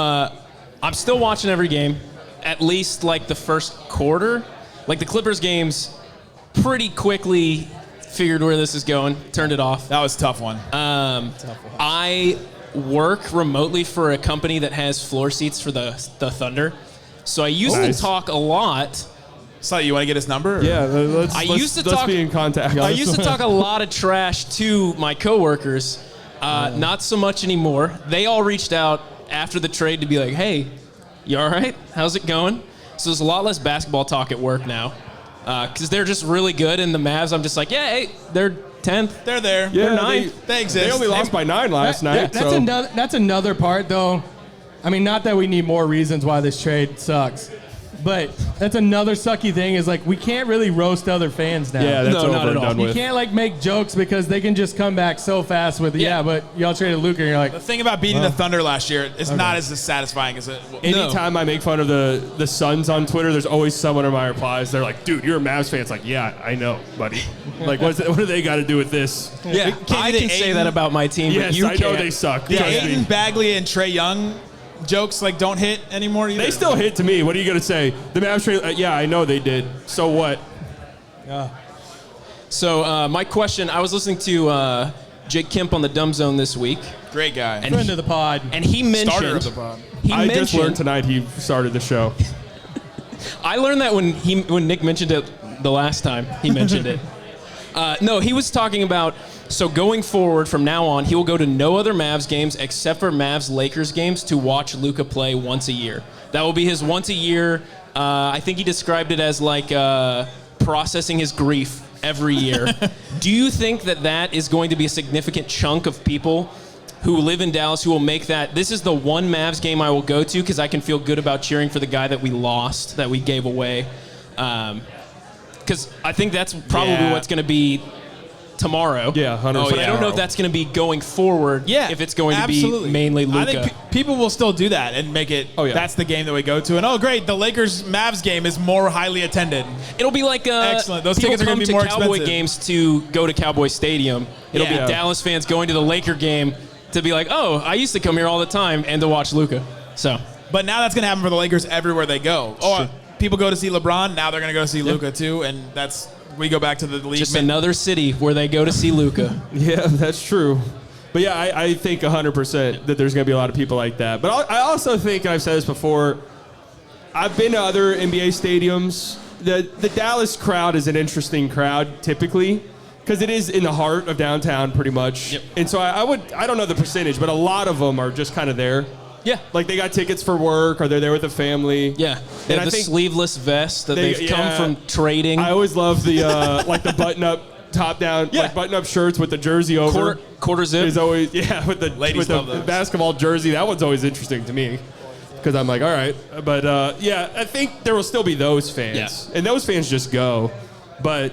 I'm still watching every game, at least like the first quarter. Like the Clippers games, pretty quickly figured where this is going, turned it off. That was a tough one. I work remotely for a company that has floor seats for the Thunder. So I used to talk a lot. So you want to get his number? Or? Yeah, let's be in contact. I used to talk a lot of trash to my coworkers. Not so much anymore. They all reached out after the trade to be like, hey, you all right? How's it going? So there's a lot less basketball talk at work now because they're just really good. And the Mavs, I'm just like, yeah, hey, they're 10th. They're there. Yeah, they're 9th. They exist. They only lost by 9 last night. That's another part, though. I mean, not that we need more reasons why this trade sucks, but that's another sucky thing is like we can't really roast other fans now. Yeah, that's over not at and all. done You with. can't like make jokes because they can just come back so fast with but y'all traded Luka and you're like The thing about beating the Thunder last year is not as satisfying as it. Anytime I make fun of the Suns on Twitter, there's always someone in my replies. They're like, dude, you're a Mavs fan. It's like, yeah, I know, buddy. Like, what do they got to do with this? Yeah, I can say that about my team, but Yes, you I can't. know they suck. The Trust me. Aiden, Bagley, and Trae Young jokes like don't hit anymore either. They still hit to me. What are you going to say? The Mavs trade, yeah, I know they did. So what? So my question, I was listening to Jake Kemp on the Dumb Zone this week. Great guy. And friend of the pod. And he mentioned... Starter of the pod. I just learned tonight he started the show. I learned that when Nick mentioned it the last time he mentioned it. No, he was talking about, so going forward from now on, he will go to no other Mavs games except for Mavs-Lakers games to watch Luka play once a year. That will be his once a year. I think he described it as like processing his grief every year. Do you think that is going to be a significant chunk of people who live in Dallas who will make that, this is the one Mavs game I will go to because I can feel good about cheering for the guy that we lost, that we gave away? Because I think that's probably what's going to be tomorrow. Yeah, 100%. But I don't know if that's going to be going forward. Yeah, if it's going to absolutely. be mainly Luka. I think people will still do that and make it. Oh, yeah. That's the game that we go to. And great, the Lakers Mavs game is more highly attended. It'll be like excellent. Those people tickets are going come to be more Cowboy expensive. games to go to Cowboy Stadium. It'll Yeah. be Dallas fans going to the Laker game to be like, oh, I used to come here all the time and to watch Luka. So, but now that's going to happen for the Lakers everywhere they go. Oh, people go to see LeBron. Now they're going to go see Luka too, and we go back to the league. Just another city where they go to see Luka. Yeah, that's true. But yeah, I think 100% that there's going to be a lot of people like that. But I also think, and I've said this before, I've been to other NBA stadiums. The Dallas crowd is an interesting crowd typically because it is in the heart of downtown pretty much. Yep. And so I don't know the percentage, but a lot of them are just kind of there. Yeah. Like they got tickets for work or they're there with the family. Yeah. They have the sleeveless vest that they've come from trading. I always love the like the button-up, top-down, like button-up shirts with the jersey over. Quarter zip. Is always with the Ladies love those. basketball jersey. That one's always interesting to me because I'm like, all right, but I think there will still be those fans, and those fans just go, but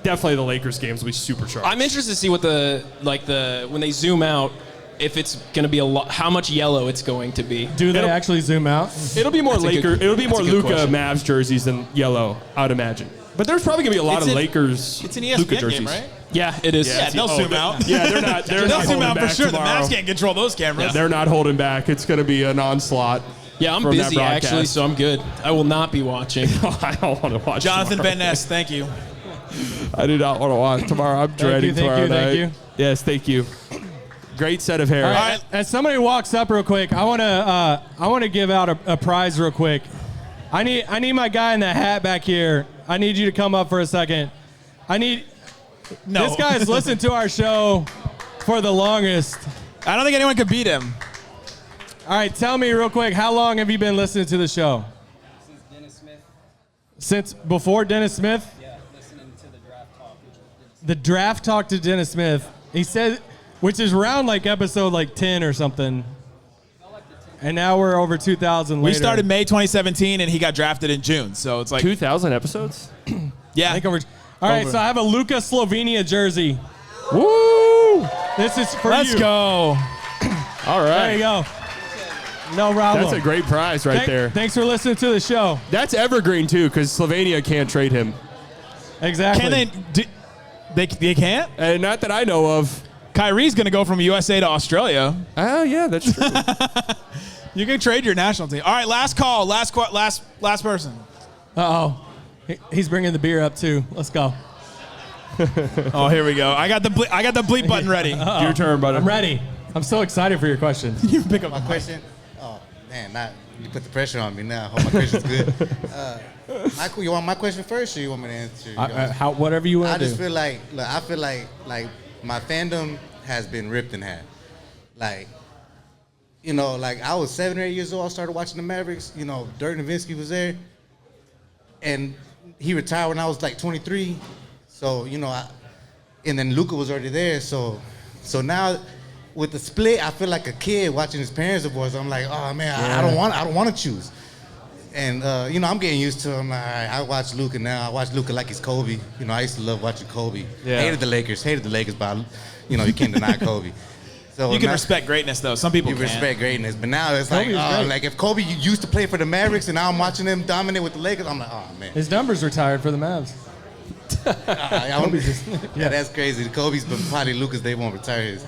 definitely the Lakers games will be supercharged. I'm interested to see what when they zoom out, if it's going to be how much yellow it's going to be. Do they actually zoom out? It'll be more It'll be more Luka question. Mavs jerseys than yellow, I'd imagine. But there's probably gonna be a lot of Lakers. It's an Luka ESPN jerseys. game, right? Yeah, it is. Yeah, they'll zoom out. Yeah, they're not. They'll zoom out for sure. Tomorrow. The Mavs can't control those cameras. Yeah, they're not holding back. It's gonna be an onslaught. Yeah, I'm from that busy actually, broadcast. so I'm good. I will not be watching. I don't want to watch. Jonathan tomorrow. Van Ness, thank you. I do not want to watch tomorrow. I'm dreading tomorrow night. Thank you. Yes, thank you. Great set of hair. All right. As somebody walks up real quick, I want to give out a prize real quick. I need my guy in the hat back here. I need you to come up for a second. This guy's listened to our show for the longest. I don't think anyone could beat him. All right, tell me real quick, how long have you been listening to the show? Since Dennis Smith. Since before Dennis Smith? Yeah, listening to the draft talk. The draft talk to Dennis Smith. He said, which is around like episode like 10 or something. And now we're over 2,000 later. We started May 2017, and he got drafted in June. So it's like 2,000 episodes. Yeah. I think over. All right, so I have a Luka Slovenia jersey. Woo! This is for Let's you. go. All right. There you go. No problem. That's a great prize right there. Thanks for listening to the show. That's evergreen too, because Slovenia can't trade him. Exactly. Can they can't? Not that I know of. Kyrie's going to go from USA to Australia. Oh, yeah, that's true. You can trade your national team. All right, last call. Last person. Uh-oh. He's bringing the beer up, too. Let's go. Oh, here we go. I got the bleep button ready. Your turn, buddy. I'm ready. I'm so excited for your question. You pick up my question. Oh man, you put the pressure on me now. Hope my question's good. Michael, you want my question first, or you want me to answer? Whatever you want to do. I just feel like, my fandom has been ripped in half. Like, I was 7 or 8 years old. I started watching the Mavericks. Dirk Nowitzki was there, and he retired when I was like 23. So and then Luka was already there. So now, with the split, I feel like a kid watching his parents divorce. I'm like, oh man, I don't want to choose. And I'm getting used to him. I watch Luka now. I watch Luka like he's Kobe. I used to love watching Kobe. Yeah. Hated the Lakers, but you can't deny Kobe. So you can respect greatness, though. Some people you can't. respect greatness, but now it's like, Kobe's like if Kobe used to play for the Mavericks and now I'm watching him dominate with the Lakers, I'm like, oh man. His number's retired for the Mavs. Yeah, that's crazy. Kobe's, but probably Lucas, they won't retire his.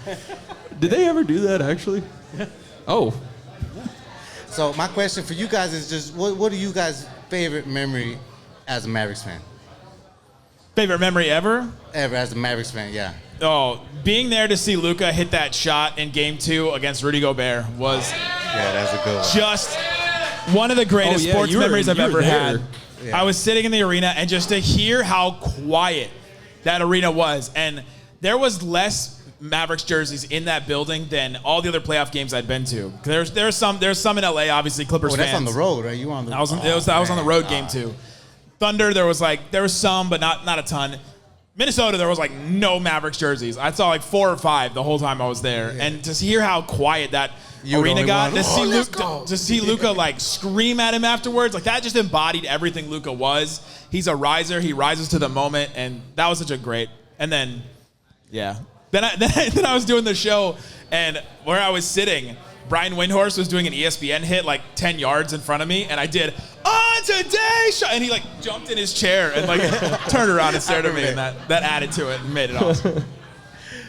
Did they ever do that, actually? Oh. So my question for you guys is just, what are you guys' favorite memory as a Mavericks fan? Favorite memory ever? Ever as a Mavericks fan, yeah. Oh, being there to see Luka hit that shot in Game 2 against Rudy Gobert was that's a good one. Just one of the greatest sports memories I've ever had. Yeah. I was sitting in the arena, and just to hear how quiet that arena was, and there was less Mavericks jerseys in that building than all the other playoff games I'd been to. There's some in LA, obviously Clippers fans. That's on the road, right? You on the? I was on the road Game 2. Thunder, there was some, but not a ton. Minnesota, there was no Mavericks jerseys. I saw 4 or 5 the whole time I was there, and to hear how quiet that arena got, to see Luka scream at him afterwards, that just embodied everything Luka was. He's a riser. He rises to the moment, and that was such a great. And then, yeah. Then I was doing the show, and where I was sitting, Brian Windhorst was doing an ESPN hit 10 yards in front of me, and I did on today show, and he jumped in his chair and turned around and stared at me, and that added to it and made it awesome.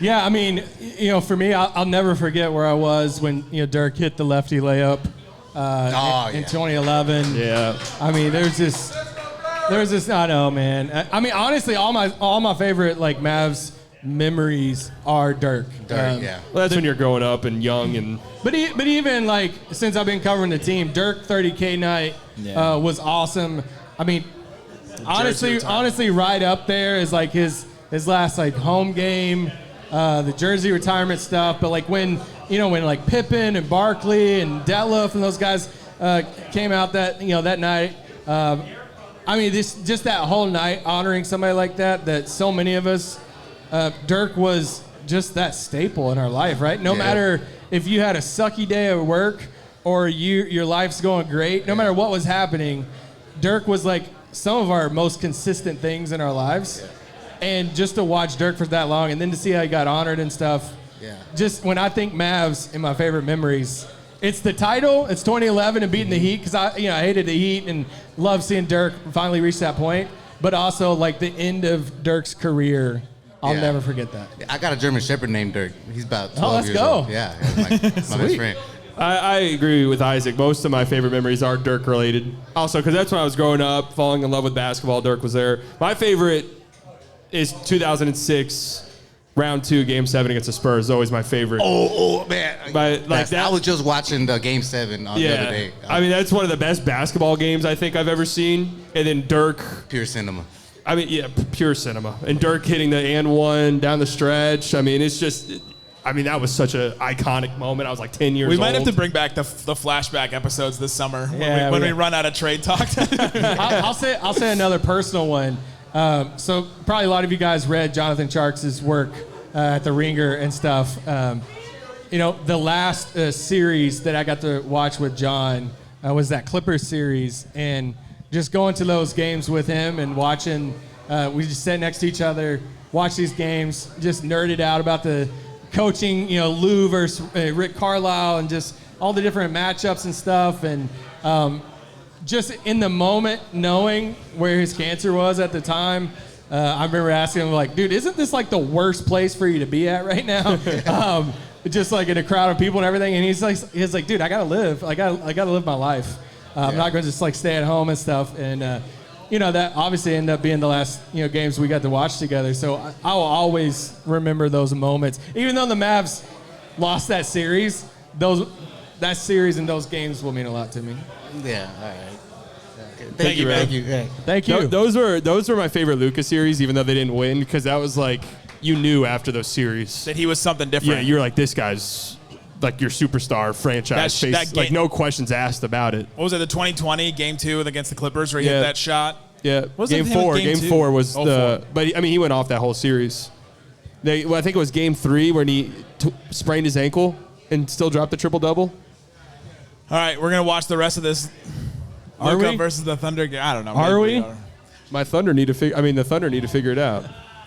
Yeah, I mean, for me, I'll never forget where I was when Dirk hit the lefty layup in 2011. Yeah. I mean, there's this. I know, man. I mean, honestly, all my favorite Mavs memories are Dirk. Yeah. Well, that's when you're growing up and young and. But even since I've been covering the team, Dirk 30K night was awesome. I mean, honestly, right up there is his last home game, the jersey retirement stuff. But when Pippen and Barkley and Detlef and those guys came out that night. I mean, just that whole night honoring somebody like that so many of us. Dirk was just that staple in our life, right? No matter if you had a sucky day at work or your life's going great, no matter what was happening, Dirk was some of our most consistent things in our lives. And just to watch Dirk for that long and then to see how he got honored and stuff. Yeah. Just when I think Mavs in my favorite memories, it's the title, it's 2011 and beating the Heat because I hated the Heat and loved seeing Dirk finally reach that point. But also the end of Dirk's career. I'll never forget that. I got a German Shepherd named Dirk. He's about 12 years old. Yeah, my best friend. I agree with Isaac. Most of my favorite memories are Dirk related. Also, because that's when I was growing up, falling in love with basketball. Dirk was there. My favorite is 2006. Round 2, Game 7 against the Spurs is always my favorite. Oh man! But I was just watching the Game 7 the other day. I mean, that's one of the best basketball games I think I've ever seen. And then Dirk, pure cinema. I mean, yeah, pure cinema. And Dirk hitting the and one down the stretch. I mean, it's just. I mean, that was such an iconic moment. I was 10 years old. We might have to bring back the flashback episodes this summer when we run out of trade talk. I'll say another personal one. So probably a lot of you guys read Jonathan Tjarks' work at the Ringer and stuff. The last series that I got to watch with John was that Clippers series, and just going to those games with him and watching. We just sat next to each other, watch these games, just nerded out about the coaching. Lou versus Rick Carlisle, and just all the different matchups and stuff, and just in the moment knowing where his cancer was at the time. I remember asking him, like, dude, isn't this like the worst place for you to be at right now? Just like in a crowd of people and everything. And he's like, dude, I gotta live. I gotta live my life. I'm not gonna just like stay at home and stuff. And that obviously ended up being the last games we got to watch together. So I will always remember those moments, even though the Mavs lost that series. That series and those games will mean a lot to me. Yeah. All right. Thank you, man. Thank you. Those were my favorite Luka series, even though they didn't win, because that was like you knew after those series that he was something different. Yeah, you're like, this guy's like your superstar franchise face. That game, like no questions asked about it. What was it? The 2020 game 2 against the Clippers where he hit that shot. Yeah, game 4. Game 4 was But I mean, he went off that whole series. I think it was game 3 when he sprained his ankle and still dropped the triple double. All right, we're gonna watch the rest of this. Luka versus the Thunder. I don't know. Are we? The Thunder need to figure it out.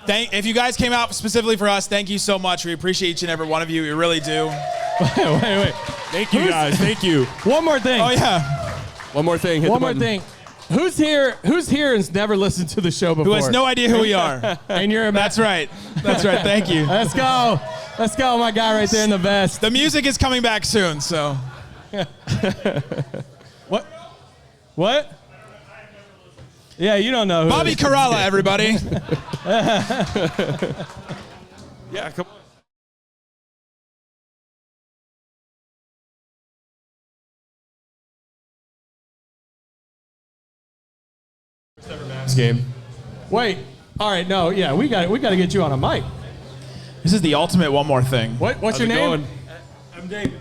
If you guys came out specifically for us, thank you so much. We appreciate each and every one of you. We really do. Wait. Thank you, guys. Thank you. One more thing. Oh yeah. One more thing. One more thing. Who's here and's never listened to the show before? Who has no idea who we are. And you're That's right. Thank you. Let's go, my guy right there in the vest. The music is coming back soon, so. What? Yeah, you don't know who Bobby Karalla, everybody. Yeah, come on. Game. Wait. All right. No. Yeah. We got to get you on a mic. This is the ultimate one more thing. What's your name? Going? I'm David.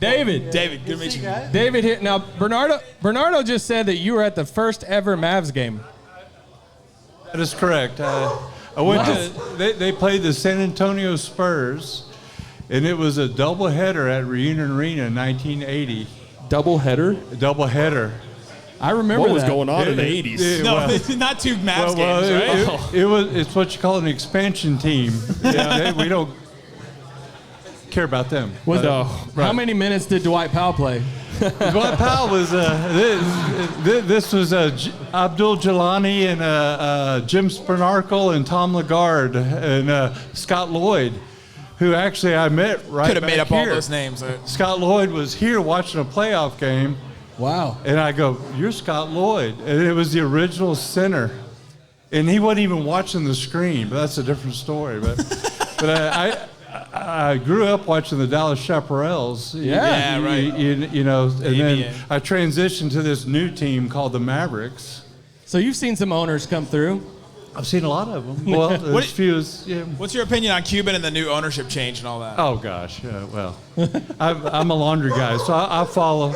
David. Good to meet you. David here. Now, Bernardo just said that you were at the first ever Mavs game. That is correct. I went to. They played the San Antonio Spurs, and it was a doubleheader at Reunion Arena in 1980. Doubleheader. I remember what was going on in the 80s. No, not two Mavs games, right? It's what you call an expansion team. Yeah, we don't care about them. How many minutes did Dwight Powell play? Dwight Powell was this was Abdul Jelani and Jim Spernarkle and Tom Lagarde and Scott Lloyd, who actually I met right Could have made up here. all those names. Scott Lloyd was here watching a playoff game. Wow. And I go, you're Scott Lloyd. And it was the original center. And he wasn't even watching the screen, but that's a different story. But I grew up watching the Dallas Chaparrals. Yeah, right. And then I transitioned to this new team called the Mavericks. So you've seen some owners come through. I've seen a lot of them. Well, as few as, yeah. What's your opinion on Cuban and the new ownership change and all that? Oh, gosh. Well, I'm a laundry guy, so I follow.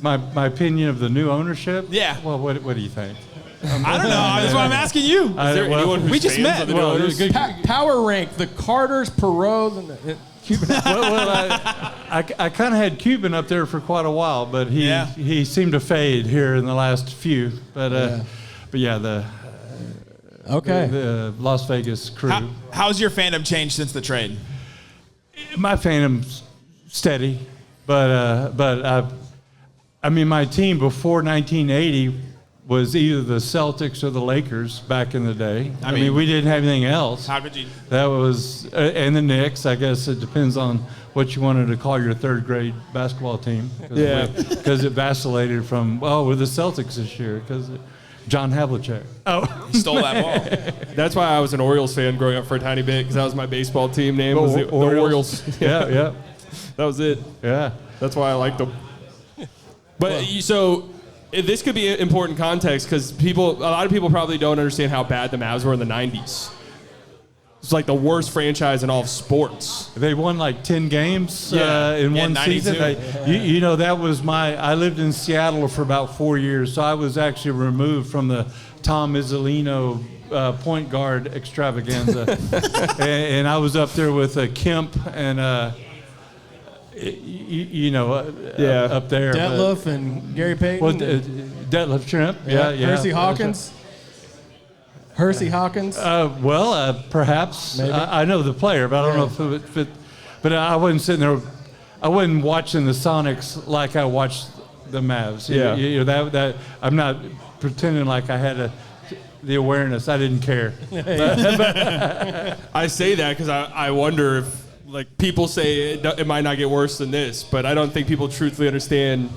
My opinion of the new ownership? Yeah. Well, what do you think? I don't know. That's why I'm asking you. Is there anyone who we just met. Power rank the Carters, Perot, and the Cuban. I kind of had Cuban up there for quite a while, but he seemed to fade here in the last few. But the Las Vegas crew. How's your fandom changed since the trade? My fandom's steady, but I mean my team before 1980 was either the Celtics or the Lakers back in the day. I mean we didn't have anything else. How did you? That was and the Knicks. I guess it depends on what you wanted to call your third grade basketball team. Because it vacillated from we're the Celtics this year because John Havlicek. He stole that ball. That's why I was an Orioles fan growing up for a tiny bit, because that was my baseball team name. Was the Orioles. Yeah. That was it. Yeah. That's why I liked them. But this could be important context, because a lot of people probably don't understand how bad the Mavs were in the 90s. It's like the worst franchise in all of sports. They won like 10 games in one 92. season. That was I lived in Seattle for about 4 years, so I was actually removed from the Tom Izzolino point guard extravaganza. and I was up there with Kemp and, up there. Detlef and Gary Payton. Well, Detlef Schrempf. Yeah. Hersey Hawkins. Hersey Hawkins. Perhaps. Maybe. I know the player, but I don't know if it. but I wasn't sitting there. I wasn't watching the Sonics like I watched the Mavs. Yeah. You know, that I'm not pretending like I had the awareness. I didn't care. I say that because I wonder if, like, people say it might not get worse than this, but I don't think people truthfully understand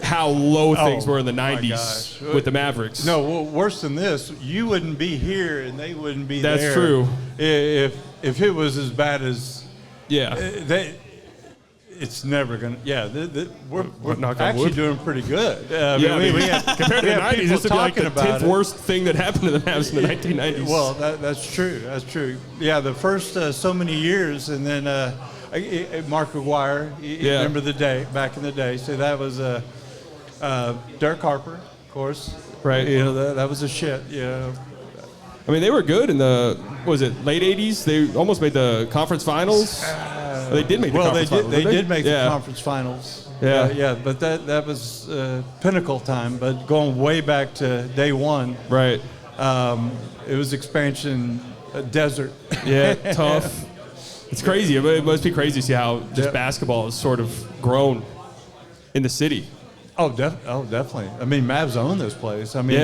how low things were in the 90s with the Mavericks. No, worse than this, you wouldn't be here and they wouldn't be there. That's true. If it was as bad as it's never gonna. Yeah, we're actually doing pretty good. We had, compared to the 90s, this would be like the 10th worst thing that happened to the Mavs in the 1990s. Well, that's true. That's true. Yeah, the first so many years, and then Mark Aguirre. You remember the day back in the day? So that was Derek Harper, of course. Right. You know that was a shit. Yeah. I mean, they were good in the late 80s? They almost made the conference finals. They did make the conference finals. They did make the conference finals. Yeah. But that was pinnacle time. But going way back to day one, right? It was expansion desert. Yeah, tough. It's crazy. It must be crazy to see how just basketball has sort of grown in the city. Oh, definitely. I mean, Mavs own this place. I mean,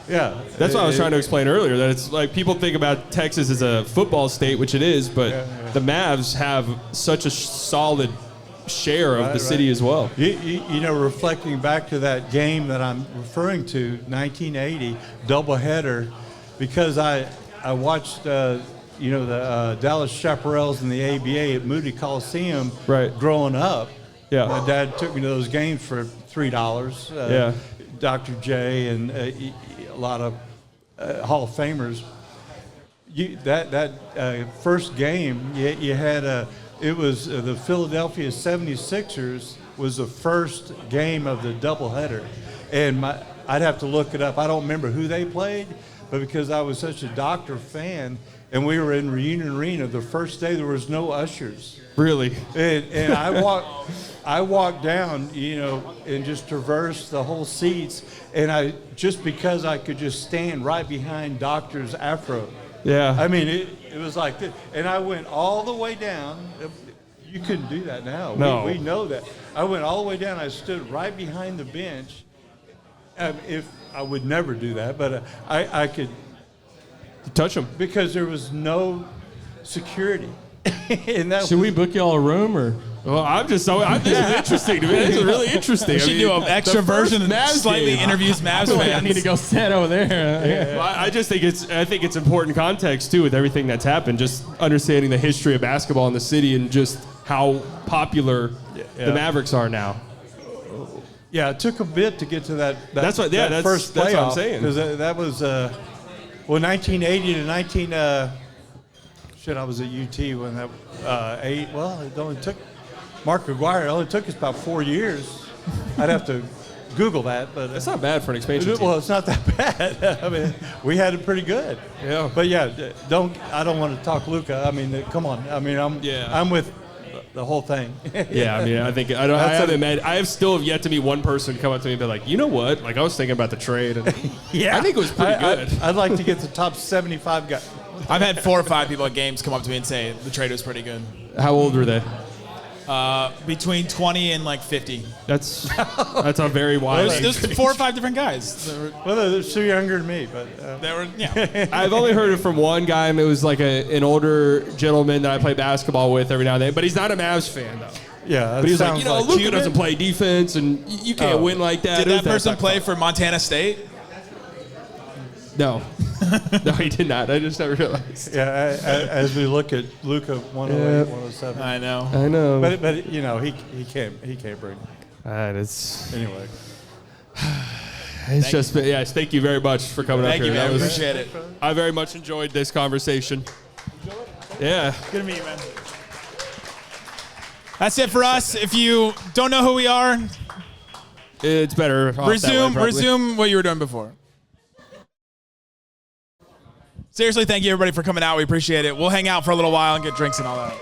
yeah. That's what I was trying to explain earlier, that it's like people think about Texas as a football state, which it is, but the Mavs have such a solid share of the city as well. You know, reflecting back to that game that I'm referring to, 1980, doubleheader, because I watched, the Dallas Chaparrals in the ABA at Moody Coliseum growing up. Yeah. My dad took me to those games for $3. Dr. J and a lot of Hall of Famers. That first game, you had it was the Philadelphia 76ers was the first game of the doubleheader, and I'd have to look it up. I don't remember who they played, but because I was such a Doctor fan, and we were in Reunion Arena the first day, there was no ushers. Really? And I walked down, and just traversed the whole seats, and just because I could just stand right behind Doctor's afro. Yeah. I mean, it was like this. And I went all the way down. You couldn't do that now. No. We know that. I went all the way down. I stood right behind the bench. If I would never do that, but I could touch them because there was no security. Should we book y'all a room or? Well, this is interesting to me. This is really interesting. We should do an extra version that slightly interviews Mavs fans. I need to go sit over there. Well, I just think it's important context too with everything that's happened. Just understanding the history of basketball in the city and just how popular the Mavericks are now. Yeah, it took a bit to get to that that's first playoff. That's what I'm saying. Because that was 1980 to 19. I was at UT when that it only took Mark Aguirre. It only took us about 4 years. I'd have to Google that, but it's not bad for an expansion team. Well, it's not that bad. I mean, we had it pretty good. Yeah. But I don't want to talk Luka. I mean, come on. I mean, I'm with the whole thing. Yeah, I mean, I have still yet to meet one person come up to me and be like, you know what? Like, I was thinking about the trade, and I think it was pretty good. I'd like to get the top 75 guys. I've had 4 or 5 people at games come up to me and say the trade was pretty good. How old were they? Between 20 and like 50. That's a very wide age. There's 4 or 5 different guys. They're still younger than me, but they were. Yeah. I've only heard it from one guy, and it was like an older gentleman that I play basketball with every now and then. But he's not a Mavs fan though. Yeah, but he's like, Luka doesn't play defense, and you can't win like that. Did that person play for Montana State? No. No, he did not. I just never realized. Yeah, as we look at Luka 108, 107. I know. But he can't bring it. It's anyway. It's just thank you very much for coming up here. Thank you, man. Appreciate it. I very much enjoyed this conversation. Yeah. Good to meet you, man. That's it for us. If you don't know who we are, it's better. Resume what you were doing before. Seriously, thank you everybody for coming out. We appreciate it. We'll hang out for a little while and get drinks and all that.